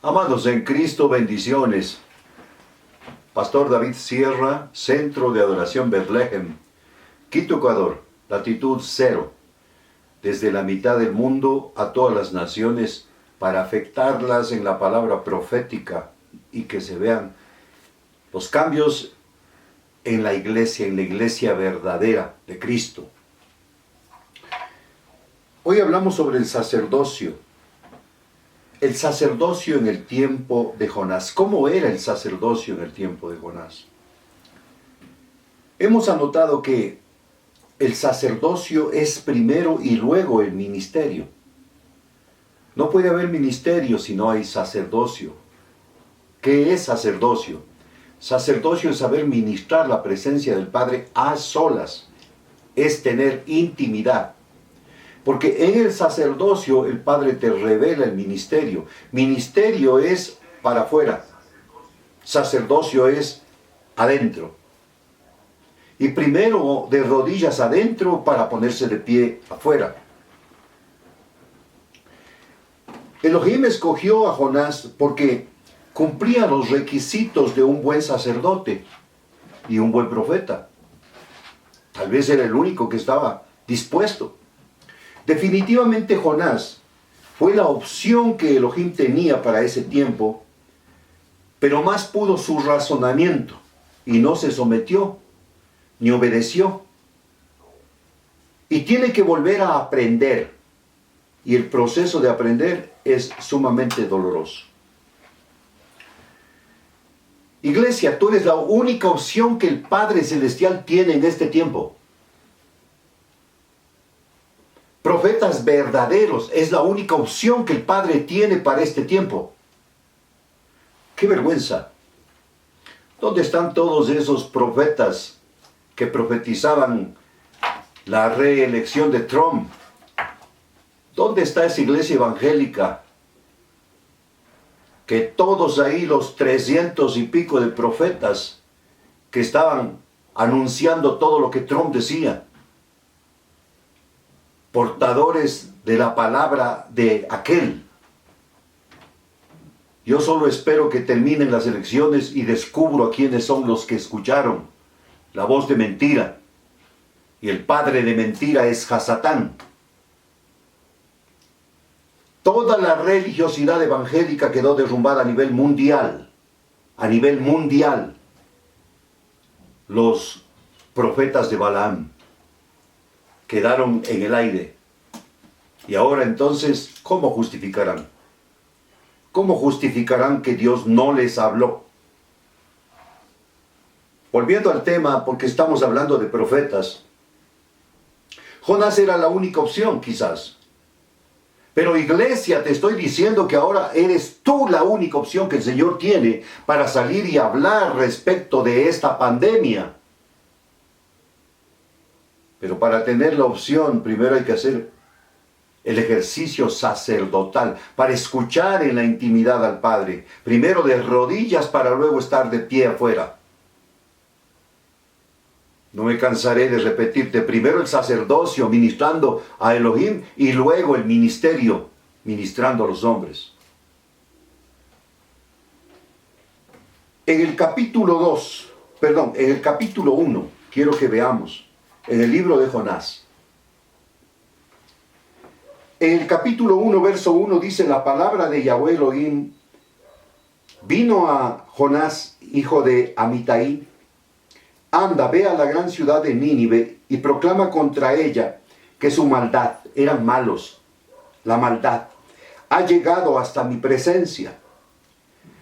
Amados en Cristo, bendiciones. Pastor David Sierra, Centro de Adoración Bethlehem, Quito, Ecuador, latitud 0. Desde la mitad del mundo a todas las naciones para afectarlas en la palabra profética y que se vean los cambios en la iglesia verdadera de Cristo. Hoy hablamos sobre el sacerdocio. El sacerdocio en el tiempo de Jonás. ¿Cómo era el sacerdocio en el tiempo de Jonás? Hemos anotado que el sacerdocio es primero y luego el ministerio. No puede haber ministerio si no hay sacerdocio. ¿Qué es sacerdocio? Sacerdocio es saber ministrar la presencia del Padre a solas. Es tener intimidad. Porque en el sacerdocio el Padre te revela el ministerio. Ministerio es para afuera. Sacerdocio es adentro. Y primero de rodillas adentro para ponerse de pie afuera. Elohim escogió a Jonás porque cumplía los requisitos de un buen sacerdote y un buen profeta. Tal vez era el único que estaba dispuesto. Definitivamente Jonás fue la opción que Elohim tenía para ese tiempo, pero más pudo su razonamiento y no se sometió ni obedeció. Y tiene que volver a aprender, y el proceso de aprender es sumamente doloroso. Iglesia, tú eres la única opción que el Padre Celestial tiene en este tiempo. Profetas verdaderos es la única opción que el Padre tiene para este tiempo. ¡Qué vergüenza! ¿Dónde están todos esos profetas que profetizaban la reelección de Trump? ¿Dónde está esa iglesia evangélica? Que todos ahí, los 300 y pico de profetas que estaban anunciando todo lo que Trump decía. Portadores de la palabra de aquel. Yo solo espero que terminen las elecciones y descubro a quiénes son los que escucharon la voz de mentira. Y el padre de mentira es Hasatán. Toda la religiosidad evangélica quedó derrumbada a nivel mundial. A nivel mundial. Los profetas de Balaam quedaron en el aire. Y ahora entonces, ¿cómo justificarán? ¿Cómo justificarán que Dios no les habló? Volviendo al tema, porque estamos hablando de profetas, Jonás era la única opción, quizás. Pero iglesia, te estoy diciendo que ahora eres tú la única opción que el Señor tiene para salir y hablar respecto de esta pandemia. Pero para tener la opción, primero hay que hacer el ejercicio sacerdotal, para escuchar en la intimidad al Padre. Primero de rodillas para luego estar de pie afuera. No me cansaré de repetirte, primero el sacerdocio ministrando a Elohim y luego el ministerio ministrando a los hombres. En el capítulo 1, quiero que veamos, en el libro de Jonás. En el capítulo 1, verso 1 dice: la palabra de Yahweh Elohim vino a Jonás, hijo de Amitai. Anda, ve a la gran ciudad de Nínive y proclama contra ella que su maldad, eran malos, la maldad, ha llegado hasta mi presencia.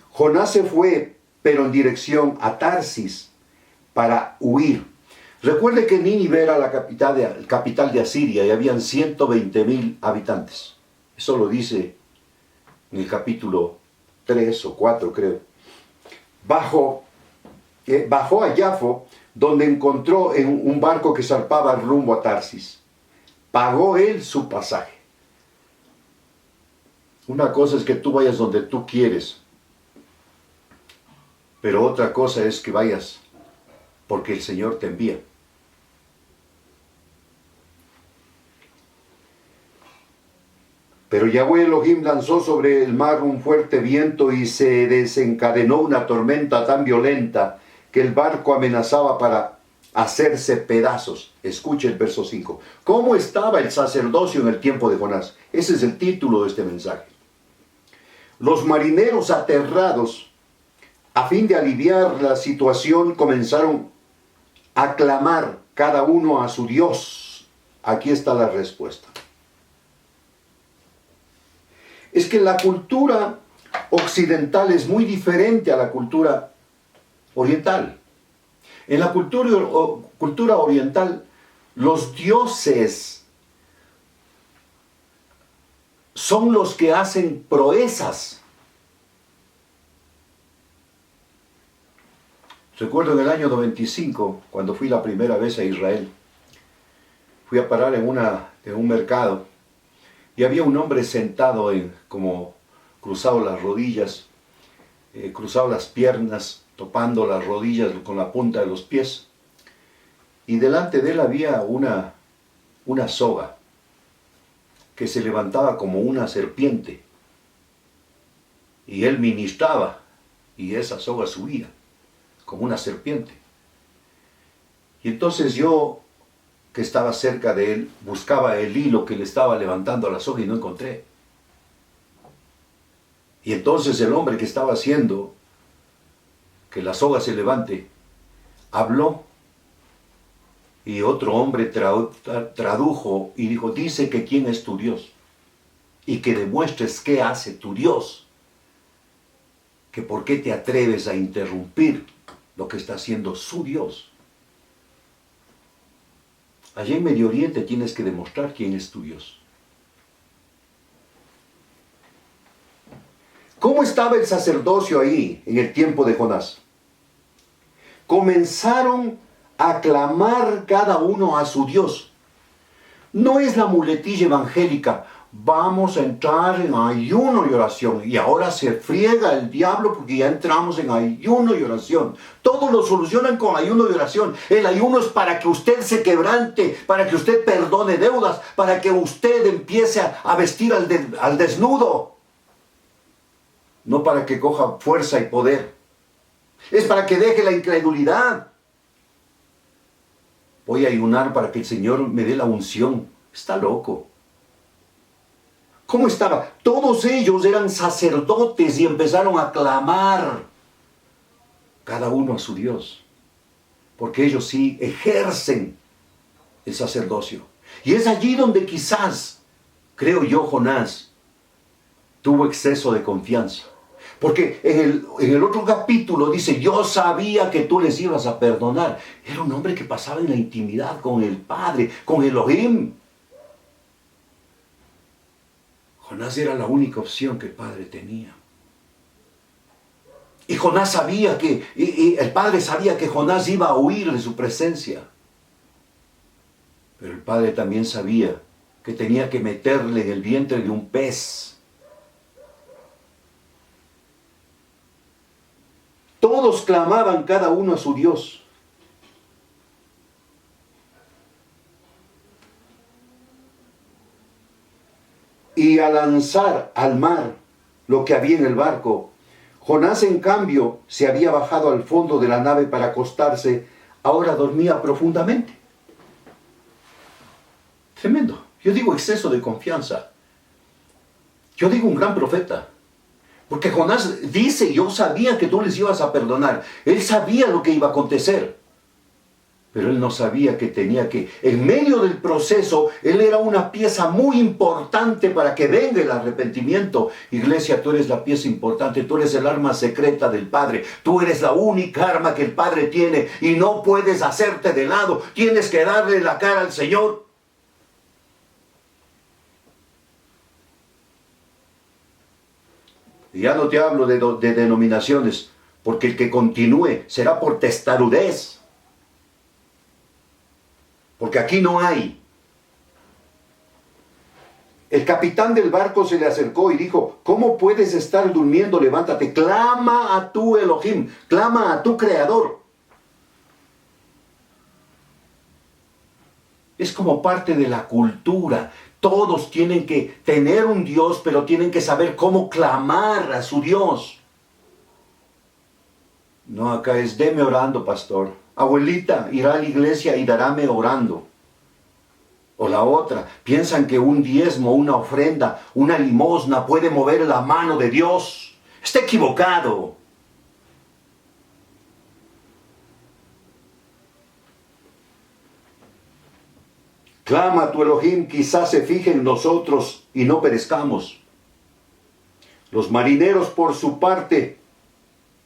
Jonás se fue, pero en dirección a Tarsis, para huir. Recuerde que Nínive era la capital de Asiria y habían 120,000 habitantes. Eso lo dice en el capítulo 3 o 4, creo. Bajó a Yafo, donde encontró en un barco que zarpaba rumbo a Tarsis. Pagó él su pasaje. Una cosa es que tú vayas donde tú quieres, pero otra cosa es que vayas porque el Señor te envía. Pero Yahweh Elohim lanzó sobre el mar un fuerte viento y se desencadenó una tormenta tan violenta que el barco amenazaba para hacerse pedazos. Escuche el verso 5. ¿Cómo estaba el sacerdocio en el tiempo de Jonás? Ese es el título de este mensaje. Los marineros aterrados, a fin de aliviar la situación, comenzaron a clamar cada uno a su Dios. Aquí está la respuesta. Es que la cultura occidental es muy diferente a la cultura oriental. En la cultura oriental, los dioses son los que hacen proezas. Recuerdo en el año 95, cuando fui la primera vez a Israel, fui a parar en un mercado y había un hombre sentado como cruzado las rodillas, cruzado las piernas, topando las rodillas con la punta de los pies. Y delante de él había una soga que se levantaba como una serpiente. Y él ministraba y esa soga subía como una serpiente. Y entonces yo, que estaba cerca de él, buscaba el hilo que le estaba levantando a la soga y no encontré. Y entonces el hombre que estaba haciendo que la soga se levante, habló, y otro hombre tradujo y dijo, dice que quién es tu Dios, y que demuestres qué hace tu Dios, que por qué te atreves a interrumpir lo que está haciendo su Dios. Allá en Medio Oriente tienes que demostrar quién es tu Dios. ¿Cómo estaba el sacerdocio ahí en el tiempo de Jonás? Comenzaron a clamar cada uno a su Dios. No es la muletilla evangélica, vamos a entrar en ayuno y oración. Y ahora se friega el diablo porque ya entramos en ayuno y oración. Todo lo solucionan con ayuno y oración. El ayuno es para que usted se quebrante, para que usted perdone deudas, para que usted empiece a vestir al desnudo. No para que coja fuerza y poder. Es para que deje la incredulidad. Voy a ayunar para que el Señor me dé la unción. Está loco. ¿Cómo estaba? Todos ellos eran sacerdotes y empezaron a clamar, cada uno a su Dios, porque ellos sí ejercen el sacerdocio. Y es allí donde quizás, creo yo, Jonás tuvo exceso de confianza. Porque en el otro capítulo dice, yo sabía que tú les ibas a perdonar. Era un hombre que pasaba en la intimidad con el Padre, con Elohim. Jonás era la única opción que el Padre tenía. Y Jonás sabía y el Padre sabía que Jonás iba a huir de su presencia. Pero el Padre también sabía que tenía que meterle en el vientre de un pez. Todos clamaban cada uno a su Dios. Y al lanzar al mar lo que había en el barco, Jonás, en cambio, se había bajado al fondo de la nave para acostarse. Ahora dormía profundamente. Tremendo. Yo digo exceso de confianza. Yo digo un gran profeta. Porque Jonás dice, yo sabía que tú les ibas a perdonar. Él sabía lo que iba a acontecer. Pero él no sabía que tenía que, en medio del proceso, él era una pieza muy importante para que venga el arrepentimiento. Iglesia, tú eres la pieza importante, tú eres el arma secreta del Padre. Tú eres la única arma que el Padre tiene y no puedes hacerte de lado. Tienes que darle la cara al Señor. Y ya no te hablo de denominaciones, porque el que continúe será por testarudez. Porque aquí no hay. El capitán del barco se le acercó y dijo, ¿cómo puedes estar durmiendo? Levántate, clama a tu Elohim, clama a tu Creador. Es como parte de la cultura. Todos tienen que tener un Dios, pero tienen que saber cómo clamar a su Dios. No, acá es deme orando, pastor. Abuelita irá a la iglesia y daráme orando. O la otra, piensan que un diezmo, una ofrenda, una limosna puede mover la mano de Dios. Está equivocado. Clama a tu Elohim, quizás se fije en nosotros y no perezcamos. Los marineros por su parte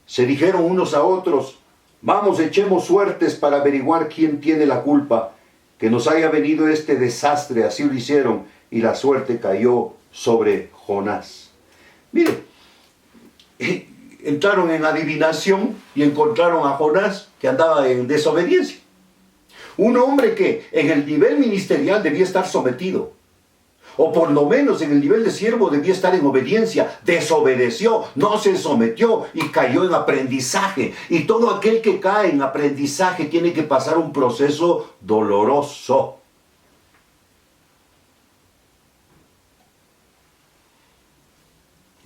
se dijeron unos a otros, vamos, echemos suertes para averiguar quién tiene la culpa, que nos haya venido este desastre. Así lo hicieron y la suerte cayó sobre Jonás. Mire, entraron en adivinación y encontraron a Jonás que andaba en desobediencia. Un hombre que en el nivel ministerial debía estar sometido, o por lo menos en el nivel de siervo debía estar en obediencia, desobedeció, no se sometió y cayó en aprendizaje. Y todo aquel que cae en aprendizaje tiene que pasar un proceso doloroso.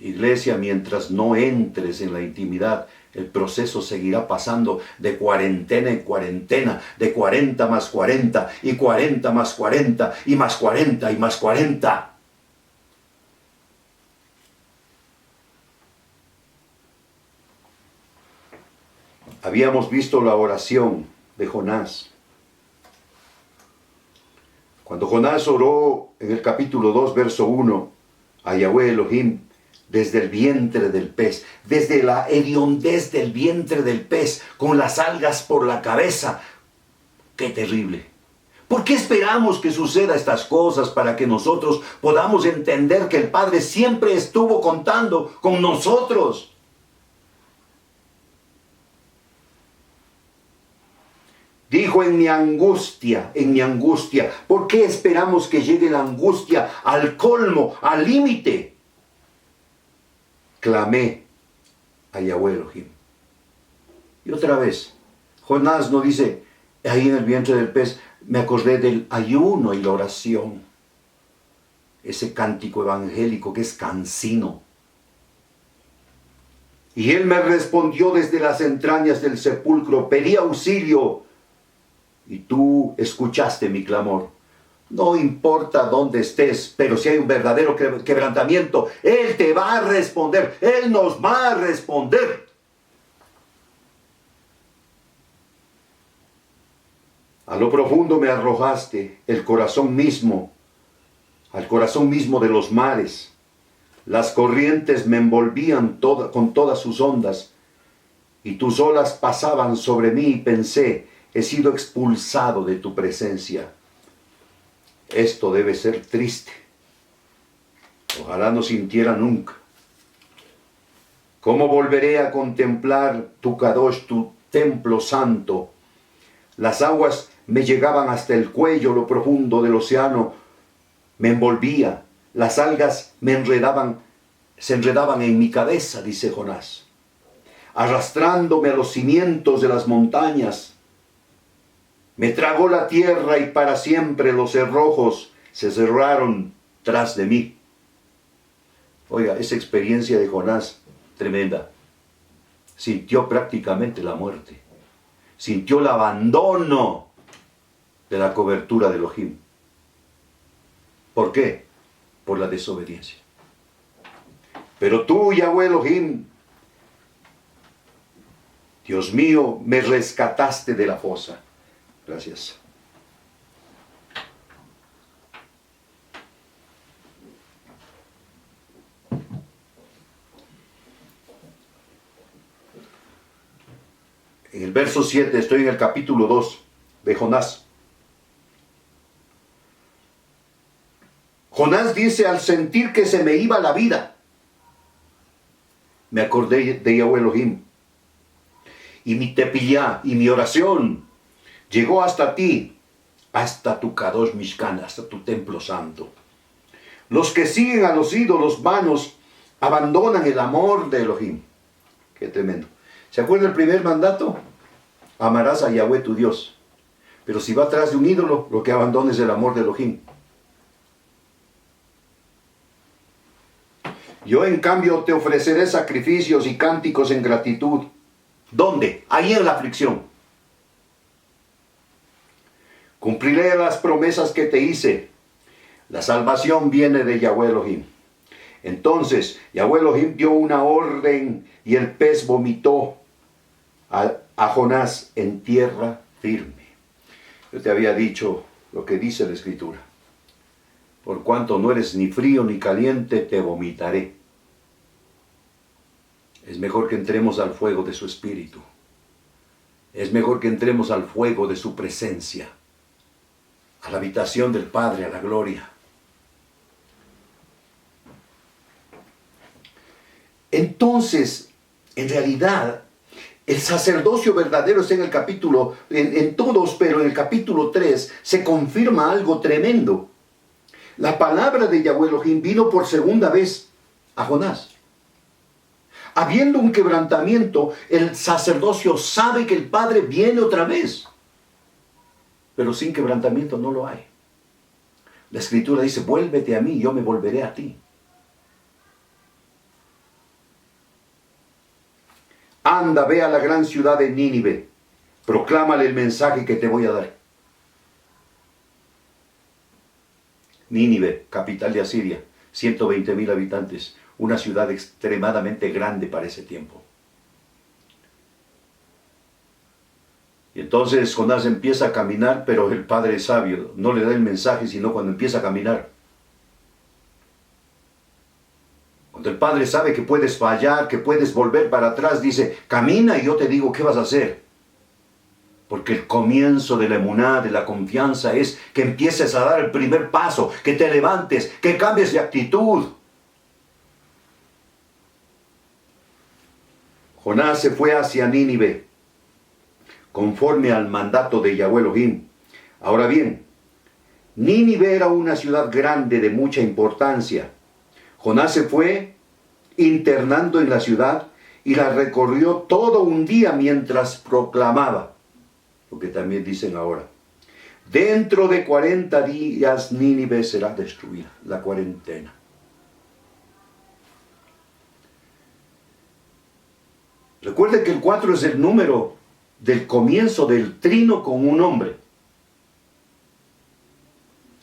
Iglesia, mientras no entres en la intimidad, el proceso seguirá pasando de cuarentena en cuarentena, de 40 más 40, y 40 más 40, y más 40, y más 40. Habíamos visto la oración de Jonás. Cuando Jonás oró en el capítulo 2, verso 1, a Yahweh Elohim, desde el vientre del pez, desde la hediondez del vientre del pez, con las algas por la cabeza. ¡Qué terrible! ¿Por qué esperamos que suceda estas cosas para que nosotros podamos entender que el Padre siempre estuvo contando con nosotros? Dijo en mi angustia, ¿por qué esperamos que llegue la angustia al colmo, al límite? Clamé a Yahweh Elohim. Y otra vez, Jonás no dice, ahí en el vientre del pez, me acordé del ayuno y la oración. Ese cántico evangélico que es cansino. Y él me respondió desde las entrañas del sepulcro, pedí auxilio, y tú escuchaste mi clamor. No importa dónde estés, pero si hay un verdadero quebrantamiento, Él te va a responder. Él nos va a responder. A lo profundo me arrojaste, al corazón mismo de los mares. Las corrientes me envolvían con todas sus ondas, y tus olas pasaban sobre mí y pensé, he sido expulsado de tu presencia. Esto debe ser triste. Ojalá no sintiera nunca. ¿Cómo volveré a contemplar tu Kadosh, tu templo santo? Las aguas me llegaban hasta el cuello, lo profundo del océano me envolvía. Las algas se enredaban en mi cabeza, dice Jonás, arrastrándome a los cimientos de las montañas. Me tragó la tierra y para siempre los cerrojos se cerraron tras de mí. Oiga, esa experiencia de Jonás, tremenda. Sintió prácticamente la muerte. Sintió el abandono de la cobertura de Elohim. ¿Por qué? Por la desobediencia. Pero tú, Yahweh Elohim, Dios mío, me rescataste de la fosa. Gracias. En el verso 7, estoy en el capítulo 2 de Jonás. Jonás dice, al sentir que se me iba la vida, me acordé de Yahweh Elohim. Y mi tepillá y mi oración llegó hasta ti, hasta tu Kadosh Mishkan, hasta tu templo santo. Los que siguen a los ídolos vanos abandonan el amor de Elohim. Qué tremendo. ¿Se acuerda el primer mandato? Amarás a Yahweh tu Dios Pero si va atrás de un ídolo, lo que abandona es el amor de Elohim. Yo en cambio te ofreceré sacrificios y cánticos en gratitud. ¿Dónde? Ahí en la aflicción. Cumpliré las promesas que te hice. La salvación viene de Yahweh Elohim. Entonces Yahweh Elohim dio una orden y el pez vomitó a Jonás en tierra firme. Yo te había dicho lo que dice la Escritura. Por cuanto no eres ni frío ni caliente, te vomitaré. Es mejor que entremos al fuego de su Espíritu. Es mejor que entremos al fuego de su presencia, a la habitación del Padre, a la gloria. Entonces, en realidad, el sacerdocio verdadero está en el capítulo, en todos, pero en el capítulo 3 se confirma algo tremendo. La palabra de Yahweh Elohim vino por segunda vez a Jonás. Habiendo un quebrantamiento, el sacerdocio sabe que el Padre viene otra vez. Pero sin quebrantamiento no lo hay. La Escritura dice, vuélvete a mí, yo me volveré a ti. Anda, ve a la gran ciudad de Nínive, proclámale el mensaje que te voy a dar. Nínive, capital de Asiria, 120,000 habitantes, una ciudad extremadamente grande para ese tiempo. Y entonces Jonás empieza a caminar, pero el Padre es sabio, no le da el mensaje sino cuando empieza a caminar. Cuando el Padre sabe que puedes fallar, que puedes volver para atrás, dice, camina y yo te digo qué vas a hacer. Porque el comienzo de la emuná, de la confianza, es que empieces a dar el primer paso, que te levantes, que cambies de actitud. Jonás se fue hacia Nínive, conforme al mandato de Yahweh Elohim. Ahora bien, Nínive era una ciudad grande de mucha importancia. Jonás se fue internando en la ciudad y la recorrió todo un día mientras proclamaba, lo que también dicen ahora, dentro de 40 días Nínive será destruida, la cuarentena. Recuerden que el 4 es el número del comienzo del trino con un hombre.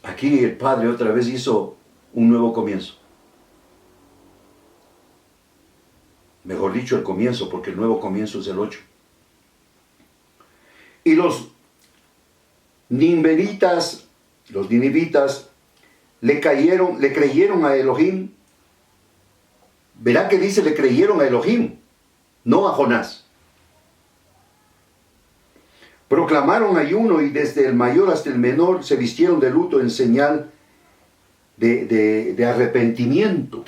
Aquí el Padre otra vez hizo un nuevo comienzo. Mejor dicho, el comienzo, porque el nuevo comienzo es el 8. Y los ninivitas le creyeron a Elohim. Verá que dice, le creyeron a Elohim, no a Jonás. Proclamaron ayuno y desde el mayor hasta el menor se vistieron de luto en señal de arrepentimiento.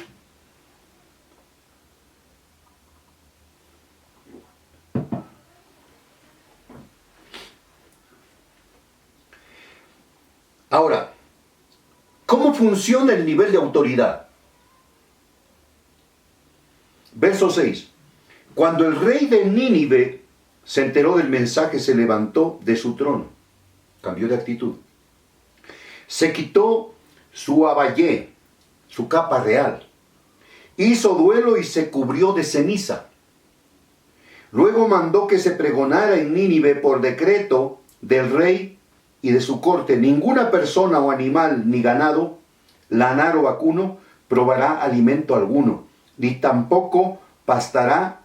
Ahora, ¿cómo funciona el nivel de autoridad? Verso 6. Cuando el rey de Nínive se enteró del mensaje, se levantó de su trono. Cambió de actitud. Se quitó su abayé, su capa real. Hizo duelo y se cubrió de ceniza. Luego mandó que se pregonara en Nínive por decreto del rey y de su corte: ninguna persona o animal, ni ganado, lanar o vacuno, probará alimento alguno, ni tampoco pastará,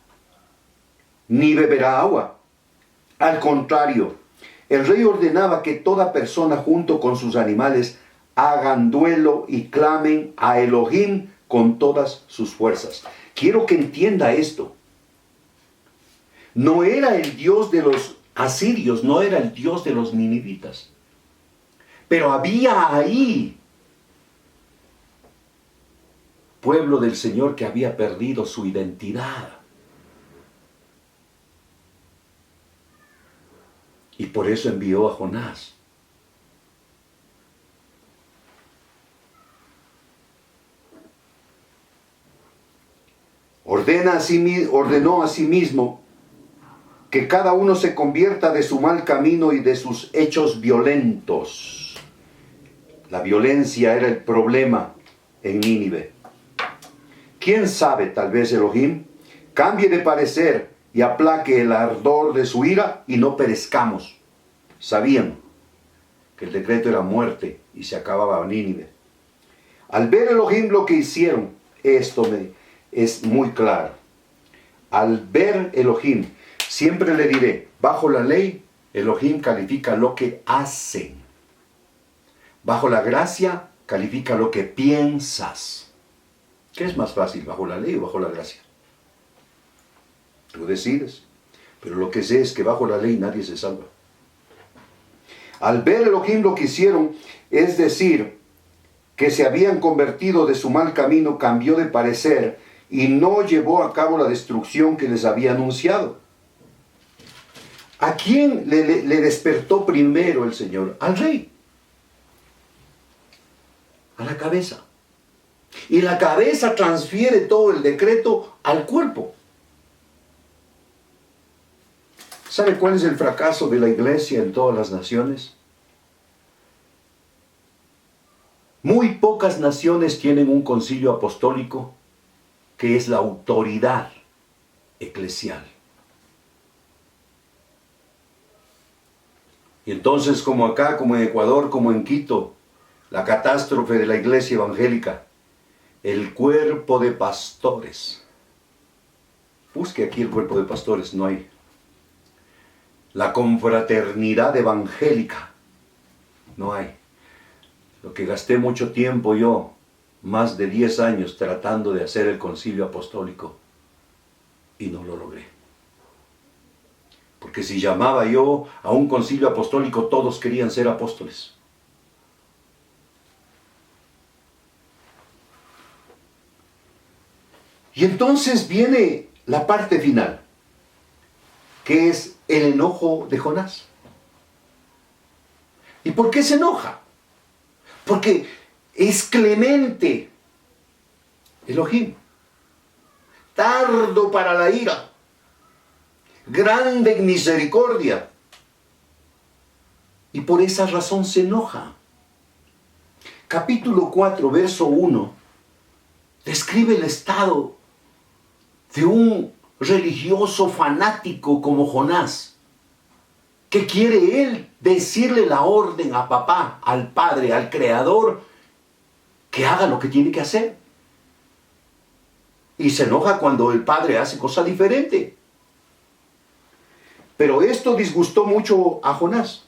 ni beberá agua. Al contrario, el rey ordenaba que toda persona junto con sus animales hagan duelo y clamen a Elohim con todas sus fuerzas. Quiero que entienda esto. No era el Dios de los asirios, no era el Dios de los ninivitas. Pero había ahí pueblo del Señor que había perdido su identidad. Y por eso envió a Jonás. Ordenó a sí mismo que cada uno se convierta de su mal camino y de sus hechos violentos. La violencia era el problema en Nínive. ¿Quién sabe? Tal vez Elohim cambie de parecer y aplaque el ardor de su ira y no perezcamos. Sabían que el decreto era muerte y se acababa Nínive. Al ver Elohim lo que hicieron, esto es muy claro. Al ver Elohim, siempre le diré, bajo la ley, Elohim califica lo que hacen. Bajo la gracia, califica lo que piensas. ¿Qué es más fácil, bajo la ley o bajo la gracia? Tú decides. Pero lo que sé es que bajo la ley nadie se salva. Al ver Elohim lo que hicieron, es decir, que se habían convertido de su mal camino, cambió de parecer y no llevó a cabo la destrucción que les había anunciado. ¿A quién le despertó primero el Señor? Al rey. A la cabeza. Y la cabeza transfiere todo el decreto al cuerpo. ¿Sabe cuál es el fracaso de la iglesia en todas las naciones? Muy pocas naciones tienen un concilio apostólico que es la autoridad eclesial. Y entonces, como acá, como en Ecuador, como en Quito, la catástrofe de la iglesia evangélica, el cuerpo de pastores. Busque aquí el cuerpo de pastores, no hay. La confraternidad evangélica, no hay. Lo que gasté mucho tiempo yo, más de 10 años tratando de hacer el concilio apostólico, y no lo logré. Porque si llamaba yo a un concilio apostólico, todos querían ser apóstoles. Y entonces viene la parte final, que es el enojo de Jonás. ¿Y por qué se enoja? Porque es clemente Elohim, tardo para la ira, grande en misericordia. Y por esa razón se enoja. Capítulo 4, verso 1, describe el estado de un religioso fanático como Jonás, que quiere él decirle la orden a papá, al padre, al creador, que haga lo que tiene que hacer. Y se enoja cuando el padre hace cosa diferente. Pero esto disgustó mucho a Jonás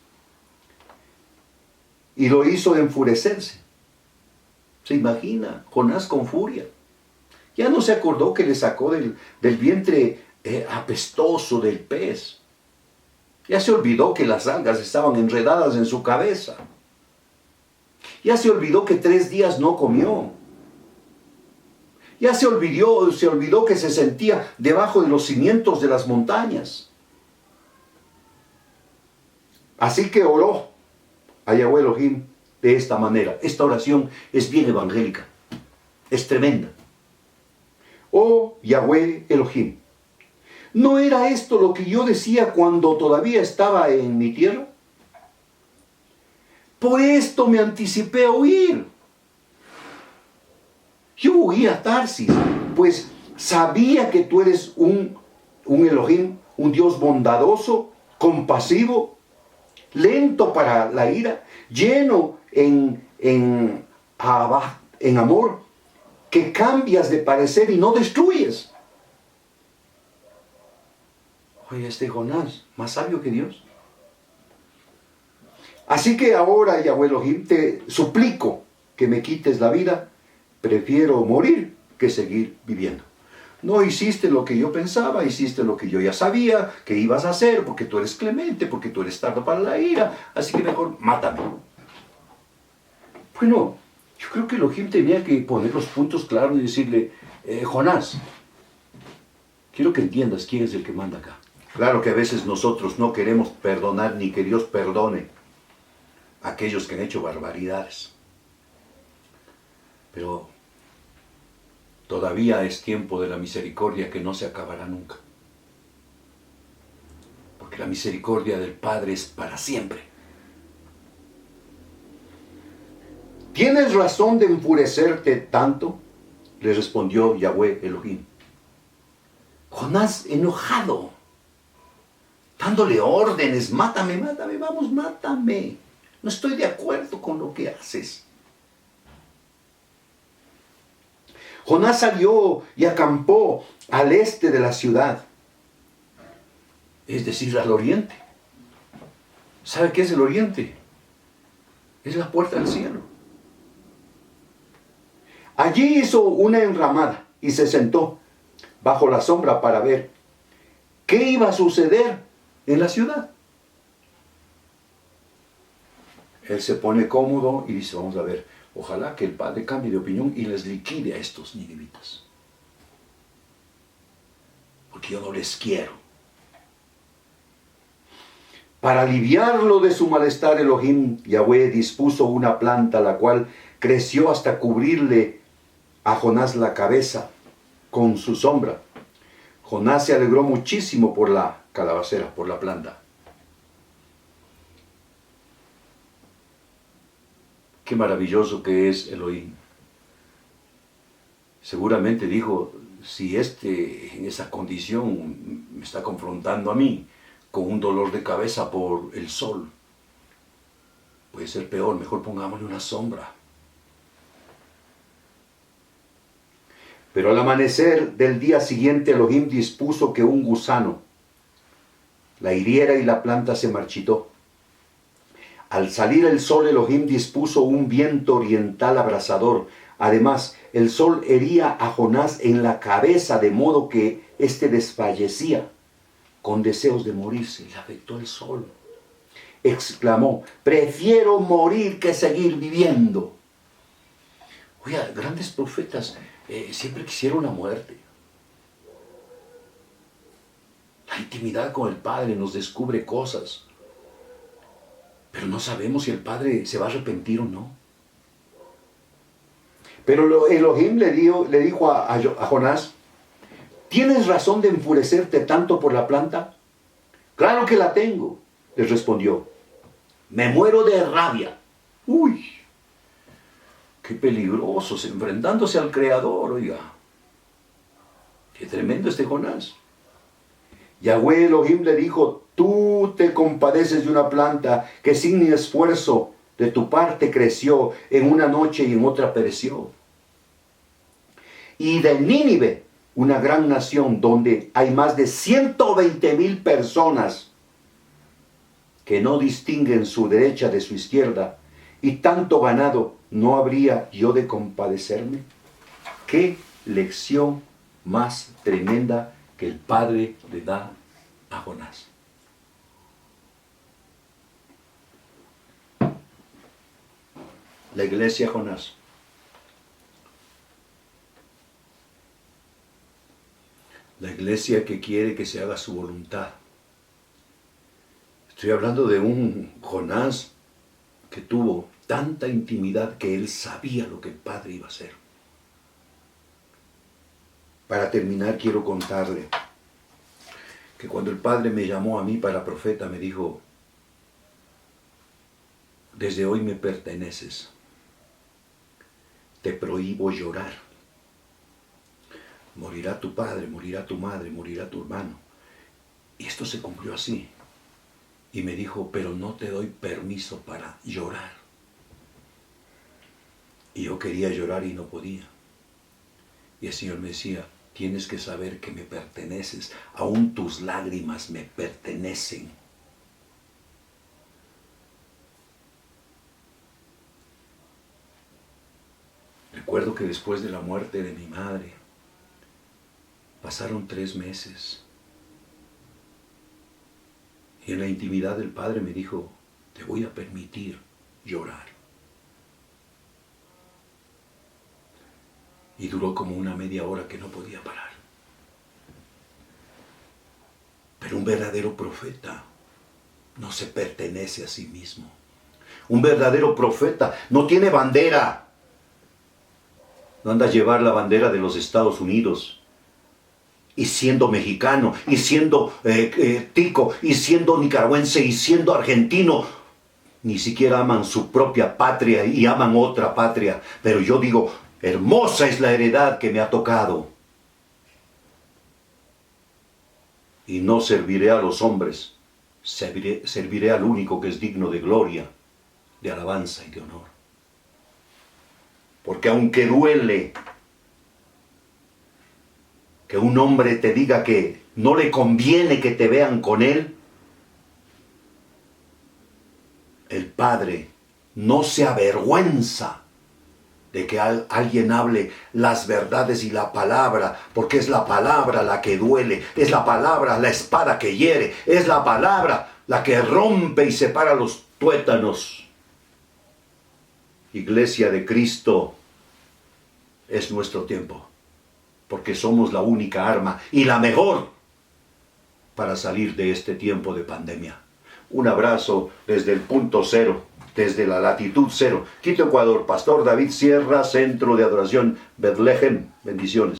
y lo hizo enfurecerse. ¿Se imagina? Jonás con furia. Ya no se acordó que le sacó del vientre apestoso del pez. Ya se olvidó que las algas estaban enredadas en su cabeza. Ya se olvidó que 3 días no comió. Ya se olvidó que se sentía debajo de los cimientos de las montañas. Así que oró a Yahweh Elohim de esta manera. Esta oración es bien evangélica. Es tremenda. Oh Yahweh Elohim, ¿no era esto lo que yo decía cuando todavía estaba en mi tierra? Por esto me anticipé a huir. Yo huí a Tarsis, pues sabía que tú eres un Elohim, un Dios bondadoso, compasivo, lento para la ira, lleno en amor, que cambias de parecer y no destruyes. Oye, este Jonás, más sabio que Dios. Así que ahora, Yahweh Elohim, te suplico que me quites la vida. Prefiero morir que seguir viviendo. No hiciste lo que yo pensaba, hiciste lo que yo ya sabía que ibas a hacer, porque tú eres clemente, porque tú eres tardo para la ira, así que mejor mátame. Bueno, yo creo que Elohim tenía que poner los puntos claros y decirle, Jonás, quiero que entiendas quién es el que manda acá. Claro que a veces nosotros no queremos perdonar ni que Dios perdone a aquellos que han hecho barbaridades. Pero todavía es tiempo de la misericordia que no se acabará nunca. porque la misericordia del Padre es para siempre. ¿Tienes razón de enfurecerte tanto?, le respondió Yahweh Elohim. Jonás, enojado, dándole órdenes: mátame, mátame, vamos, mátame. No estoy de acuerdo con lo que haces. Jonás salió y acampó al este de la ciudad, es decir, al oriente. ¿Sabe qué es el oriente? Es la puerta del cielo. Allí hizo una enramada y se sentó bajo la sombra para ver qué iba a suceder en la ciudad. Él se pone cómodo y dice: vamos a ver, ojalá que el Padre cambie de opinión y les liquide a estos ninivitas, porque yo no les quiero. Para aliviarlo de su malestar, Elohim, Yahweh, dispuso una planta, la cual creció hasta cubrirle a Jonás la cabeza con su sombra. Jonás se alegró muchísimo por la calabacera, por la planta. Qué maravilloso que es Elohim. Seguramente dijo: si en esa condición me está confrontando a mí con un dolor de cabeza por el sol, puede ser peor, mejor pongámosle una sombra. Pero al amanecer del día siguiente, Elohim dispuso que un gusano la hiriera y la planta se marchitó. Al salir el sol, Elohim dispuso un viento oriental abrasador. Además, el sol hería a Jonás en la cabeza, de modo que éste desfallecía con deseos de morirse. Le afectó el sol. Exclamó: prefiero morir que seguir viviendo. Oiga, grandes profetas siempre quisieron la muerte. La intimidad con el Padre nos descubre cosas, pero no sabemos si el Padre se va a arrepentir o no. Pero Elohim le dijo a Jonás: ¿tienes razón de enfurecerte tanto por la planta? Claro que la tengo, le respondió. Me muero de rabia. Uy, qué peligrosos, enfrentándose al Creador, oiga. Qué tremendo este Jonás. Yahweh Elohim le dijo: tú te compadeces de una planta que sin esfuerzo de tu parte creció en una noche y en otra pereció. Y de Nínive, una gran nación donde hay más de 120,000 personas que no distinguen su derecha de su izquierda, y tanto ganado, ¿no habría yo de compadecerme? ¿Qué lección más tremenda que el Padre le da a Jonás? La iglesia Jonás. La iglesia que quiere que se haga su voluntad. Estoy hablando de un Jonás que tuvo tanta intimidad que él sabía lo que el Padre iba a hacer. Para terminar, quiero contarle que cuando el Padre me llamó a mí para profeta, me dijo: desde hoy me perteneces. Te prohíbo llorar. Morirá tu padre, morirá tu madre, morirá tu hermano. Y esto se cumplió así. Y me dijo: pero no te doy permiso para llorar. Y yo quería llorar y no podía. Y el Señor me decía: tienes que saber que me perteneces. Aún tus lágrimas me pertenecen. Recuerdo que después de la muerte de mi madre, pasaron 3 meses. Y en la intimidad del Padre me dijo: te voy a permitir llorar. Y duró como una media hora que no podía parar. Pero un verdadero profeta no se pertenece a sí mismo. Un verdadero profeta no tiene bandera. No anda a llevar la bandera de los Estados Unidos y siendo mexicano, y siendo tico, y siendo nicaragüense, y siendo argentino, ni siquiera aman su propia patria y aman otra patria. Pero yo digo, hermosa es la heredad que me ha tocado. Y no serviré a los hombres, serviré al único que es digno de gloria, de alabanza y de honor. Porque aunque duele que un hombre te diga que no le conviene que te vean con él, el Padre no se avergüenza de que alguien hable las verdades y la palabra, porque es la palabra la que duele, es la palabra la espada que hiere, es la palabra la que rompe y separa los tuétanos. Iglesia de Cristo, es nuestro tiempo, porque somos la única arma y la mejor para salir de este tiempo de pandemia. Un abrazo desde el punto cero, desde la latitud cero. Quito, Ecuador, Pastor David Sierra, Centro de Adoración Betlehem. Bendiciones.